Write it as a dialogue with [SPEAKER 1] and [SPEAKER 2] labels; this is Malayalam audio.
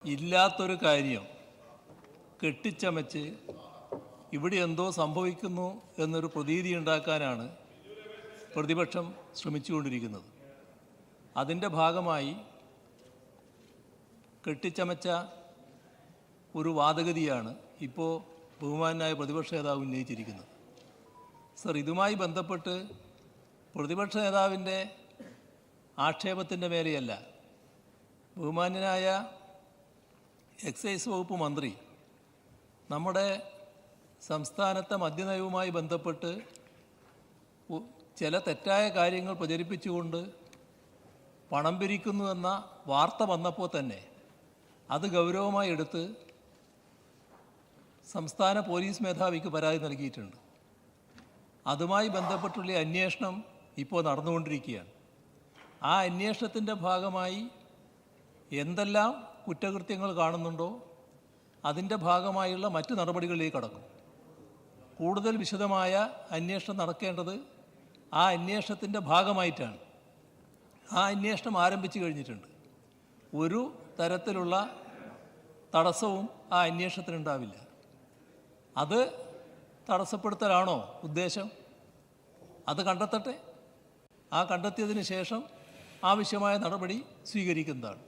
[SPEAKER 1] ഇല്ലാത്തൊരു കാര്യം കെട്ടിച്ചമച്ച് ഇവിടെ എന്തോ സംഭവിക്കുന്നു എന്നൊരു പ്രതീതി ഉണ്ടാക്കാനാണ് പ്രതിപക്ഷം ശ്രമിച്ചുകൊണ്ടിരിക്കുന്നത്. അതിൻ്റെ ഭാഗമായി കെട്ടിച്ചമച്ച ഒരു വാദഗതിയാണ് ഇപ്പോൾ ബഹുമാനായ പ്രതിപക്ഷ നേതാവ് ഉന്നയിച്ചിരിക്കുന്നത്. സർ, ഇതുമായി ബന്ധപ്പെട്ട് പ്രതിപക്ഷ നേതാവിൻ്റെ ആക്ഷേപത്തിൻ്റെ മേലെയല്ല, ബഹുമാന്യനായ എക്സൈസ് വകുപ്പ് മന്ത്രി നമ്മുടെ സംസ്ഥാനത്തെ മദ്യനയവുമായി ബന്ധപ്പെട്ട് ചില തെറ്റായ കാര്യങ്ങൾ പ്രചരിപ്പിച്ചുകൊണ്ട് പണം പിരിക്കുന്നുവെന്ന വാർത്ത വന്നപ്പോൾ തന്നെ അത് ഗൗരവമായി എടുത്ത് സംസ്ഥാന പോലീസ് മേധാവിക്ക് പരാതി നൽകിയിട്ടുണ്ട്. അതുമായി ബന്ധപ്പെട്ടുള്ള അന്വേഷണം ഇപ്പോൾ നടന്നുകൊണ്ടിരിക്കുകയാണ്. ആ അന്വേഷണത്തിൻ്റെ ഭാഗമായി എന്തെല്ലാം കുറ്റകൃത്യങ്ങൾ കാണുന്നുണ്ടോ അതിൻ്റെ ഭാഗമായുള്ള മറ്റ് നടപടികളിലേക്ക് കടക്കും. കൂടുതൽ വിശദമായ അന്വേഷണം നടക്കേണ്ടത് ആ അന്വേഷണത്തിൻ്റെ ഭാഗമായിട്ടാണ്. ആ അന്വേഷണം ആരംഭിച്ചു കഴിഞ്ഞിട്ടുണ്ട്. ഒരു തരത്തിലുള്ള തടസ്സവും ആ അന്വേഷണത്തിനുണ്ടാവില്ല. അത് തടസ്സപ്പെടുത്തലാണോ ഉദ്ദേശം? അത് കണ്ടെത്തട്ടെ. ആ കണ്ടെത്തിയതിന് ശേഷം ആവശ്യമായ നടപടി സ്വീകരിക്കുന്നതാണ്.